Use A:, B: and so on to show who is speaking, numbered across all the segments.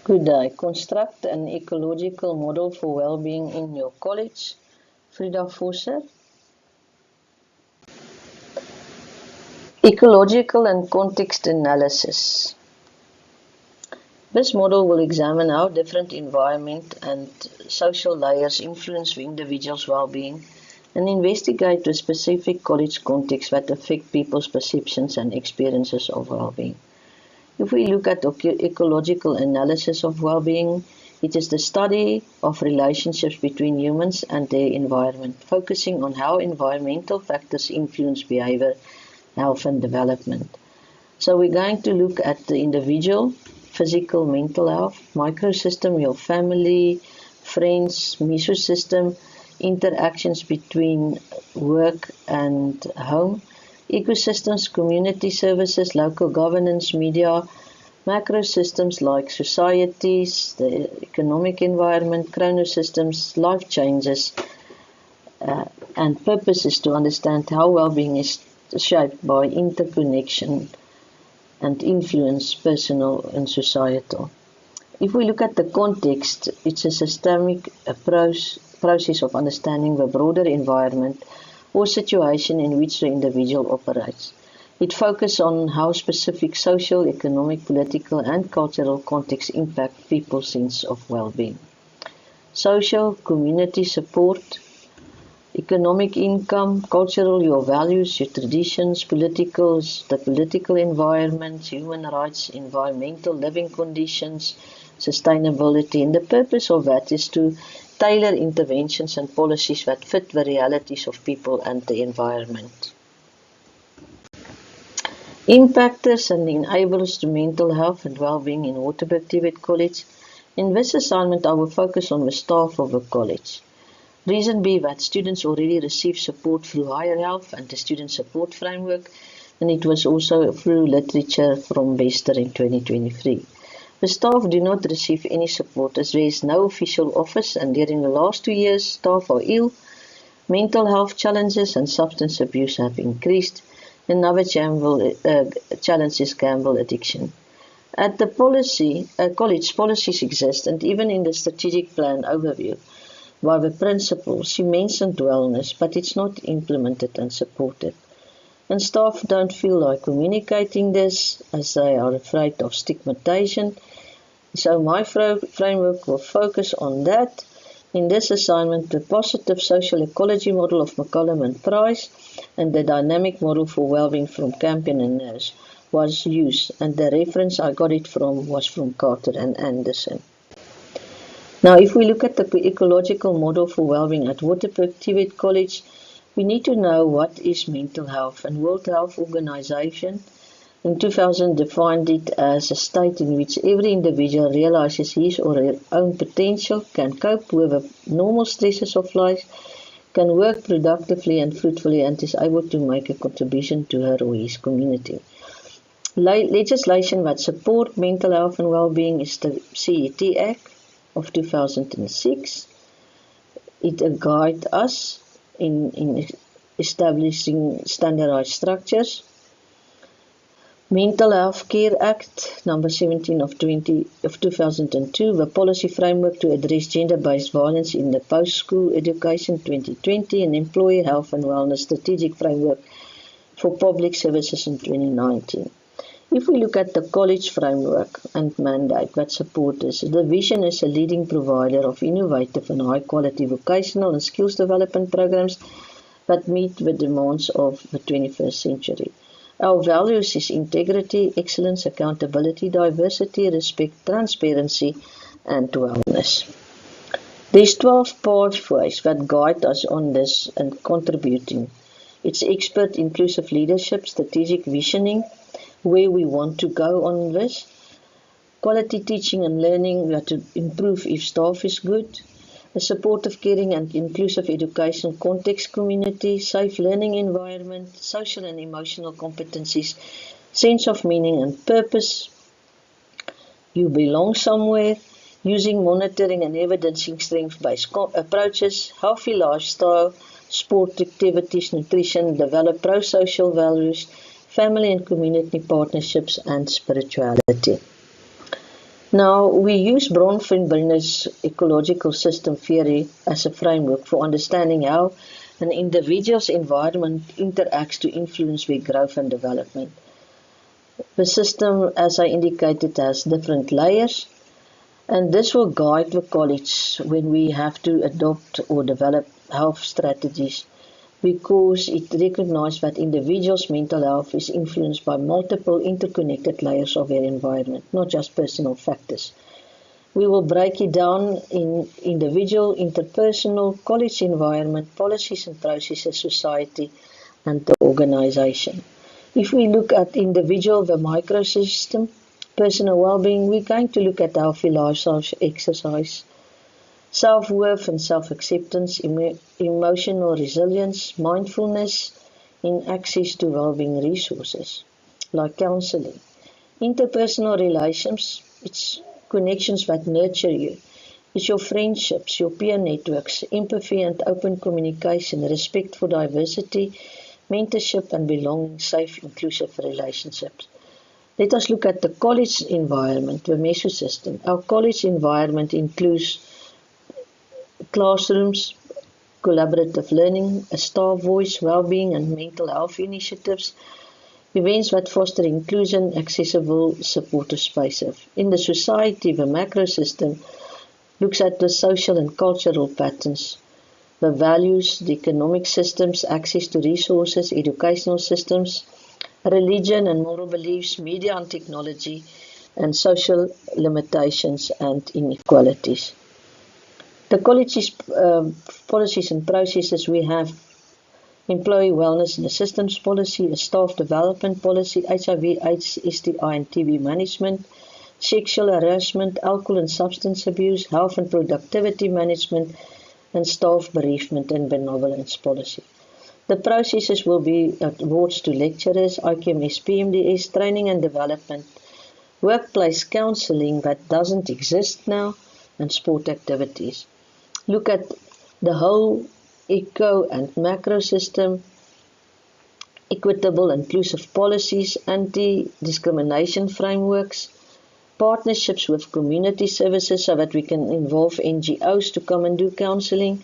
A: Good day. Construct an ecological model for well-being in your college. Frida Vosser. Ecological and context analysis. This model will examine how different environment and social layers influence the individual's well-being and investigate the specific college context that affect people's perceptions and experiences of well-being. If we look at ecological analysis of well-being, it is the study of relationships between humans and their environment, focusing on how environmental factors influence behavior, health and development. So we're going to look at the individual, physical, mental health, microsystem, your family, friends, mesosystem, interactions between work and home, ecosystems, community services, local governance, media, macrosystems like societies, the economic environment, chronosystems, life changes, and purposes to understand how well-being is shaped by interconnection and influence personal and societal. If we look at the context, it's a systemic process of understanding the broader environment or situation in which the individual operates. It focuses on how specific social, economic, political and cultural contexts impact people's sense of well-being. Social, community support, economic income, cultural, your values, your traditions, politicals, the political environment, human rights, environmental living conditions, sustainability, and the purpose of that is to tailor interventions and policies that fit the realities of people and the environment. Impactors and enablers to mental health and well-being in Waterberg TVET College. In this assignment, I will focus on the staff of the college. Reason being that students already receive support through Higher Health and the Student Support Framework, and it was also through literature from Bester in 2023. The staff do not receive any support as there is no official office, and during the last 2 years, staff are ill, mental health challenges and substance abuse have increased, and another challenge is gamble addiction. At the college, policies exist, and even in the strategic plan overview, by the principals, she mentioned wellness, but it's not implemented and supported. And staff don't feel like communicating this as they are afraid of stigmatization. So my framework will focus on that. In this assignment, the positive social ecology model of McCollum and Price and the dynamic model for well-being from Campion and Nurse was used, and the reference I got it from was from Carter and Anderson. Now, if we look at the ecological model for well-being at Waterberg TVET College, we need to know what is mental health, and World Health Organization in 2000 defined it as a state in which every individual realizes his or her own potential, can cope with the normal stresses of life, can work productively and fruitfully, and is able to make a contribution to her or his community. Legislation that support mental health and well-being is the CET Act of 2006. It guides us in establishing standardized structures. Mental Health Care Act number 17 of 2002, the policy framework to address gender-based violence in the post-school education 2020, and Employee Health and Wellness Strategic Framework for Public Services in 2019. If we look at the college framework and mandate that support this, the vision is a leading provider of innovative and high-quality vocational and skills development programs that meet the demands of the 21st century. Our values is integrity, excellence, accountability, diversity, respect, transparency, and wellness. There's 12 pathways that guide us on this and contributing. It's expert inclusive leadership, strategic visioning, where we want to go on this, quality teaching and learning, we have to improve if staff is good, a supportive, caring and inclusive education context community, safe learning environment, social and emotional competencies, sense of meaning and purpose, you belong somewhere, using monitoring and evidencing strength-based approaches, healthy lifestyle, sport activities, nutrition, develop pro-social values, family and community partnerships, and spirituality. Now, we use Bronfenbrenner's ecological system theory as a framework for understanding how an individual's environment interacts to influence their growth and development. The system, as I indicated, has different layers, and this will guide the college when we have to adopt or develop health strategies, because it recognizes that individuals' mental health is influenced by multiple interconnected layers of their environment, not just personal factors. We will break it down in individual, interpersonal, college environment, policies and processes, society, and the organization. If we look at individual, the microsystem, personal well-being, we're going to look at healthy lifestyles, exercise, self-worth and self-acceptance, emotional resilience, mindfulness, in access to well-being resources like counseling. Interpersonal relations, it's connections that nurture you. It's your friendships, your peer networks, empathy and open communication, respect for diversity, mentorship and belonging, safe, inclusive relationships. Let us look at the college environment, the mesosystem. Our college environment includes classrooms, collaborative learning, a staff voice, well-being and mental health initiatives, events that foster inclusion, accessible, supportive spaces. In the society, the macro system looks at the social and cultural patterns, the values, the economic systems, access to resources, educational systems, religion and moral beliefs, media and technology, and social limitations and inequalities. The college's policies and processes, we have employee wellness and assistance policy, a staff development policy, HIV, AIDS, STI and TB management, sexual harassment, alcohol and substance abuse, health and productivity management, and staff bereavement and benevolence policy. The processes will be awards to lecturers, IQMS, PMDS, training and development, workplace counseling that doesn't exist now, and sport activities. Look at the whole eco and macro system, equitable inclusive policies, anti-discrimination frameworks, partnerships with community services so that we can involve NGOs to come and do counseling,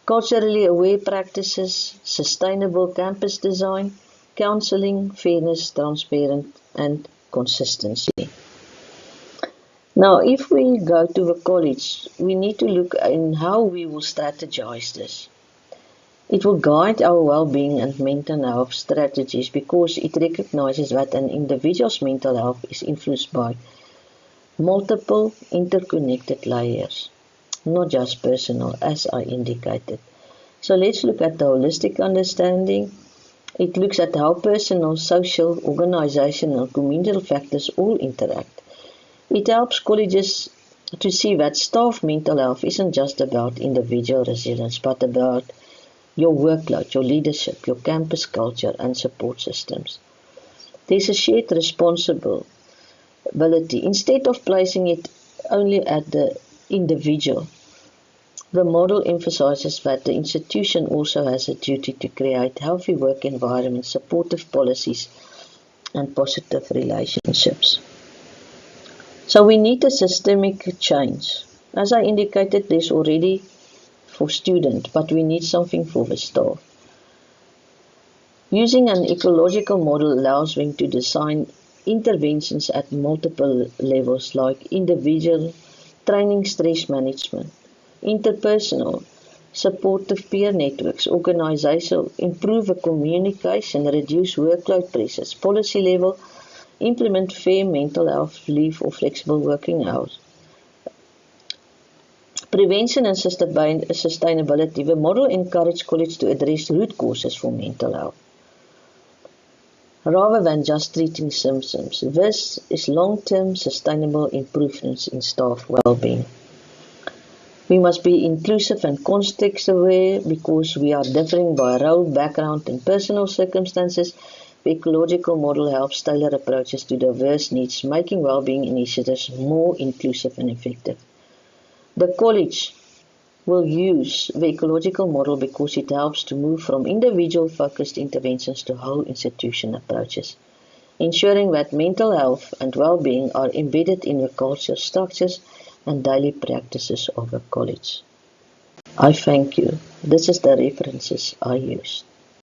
A: culturally aware practices, sustainable campus design, counseling, fairness, transparent and consistency. Now, if we go to the college, we need to look in how we will strategize this. It will guide our well-being and mental health strategies because it recognizes that an individual's mental health is influenced by multiple interconnected layers, not just personal, as I indicated. So let's look at the holistic understanding. It looks at how personal, social, organizational, and communal factors all interact. It helps colleges to see that staff mental health isn't just about individual resilience, but about your workload, your leadership, your campus culture, and support systems. There's a shared responsibility. Instead of placing it only at the individual, the model emphasizes that the institution also has a duty to create healthy work environments, supportive policies, and positive relationships. So we need a systemic change. As I indicated, there's already for students, but we need something for the staff. Using an ecological model allows them to design interventions at multiple levels like individual, training stress management, interpersonal, supportive peer networks, organizational, improve the communication, reduce workload pressures, policy level, implement fair mental health leave or flexible working hours. Prevention and sustainability. The model encourages colleges to address root causes for mental health rather than just treating symptoms. This is long-term sustainable improvements in staff well-being. We must be inclusive and context-aware because we are differing by role, background, and personal circumstances. The ecological model helps tailor approaches to diverse needs, making well-being initiatives more inclusive and effective. The college will use the ecological model because it helps to move from individual-focused interventions to whole institution approaches. ensuring that mental health and well-being are embedded in the culture structures and daily practices of a college. I thank you. This is the references I used.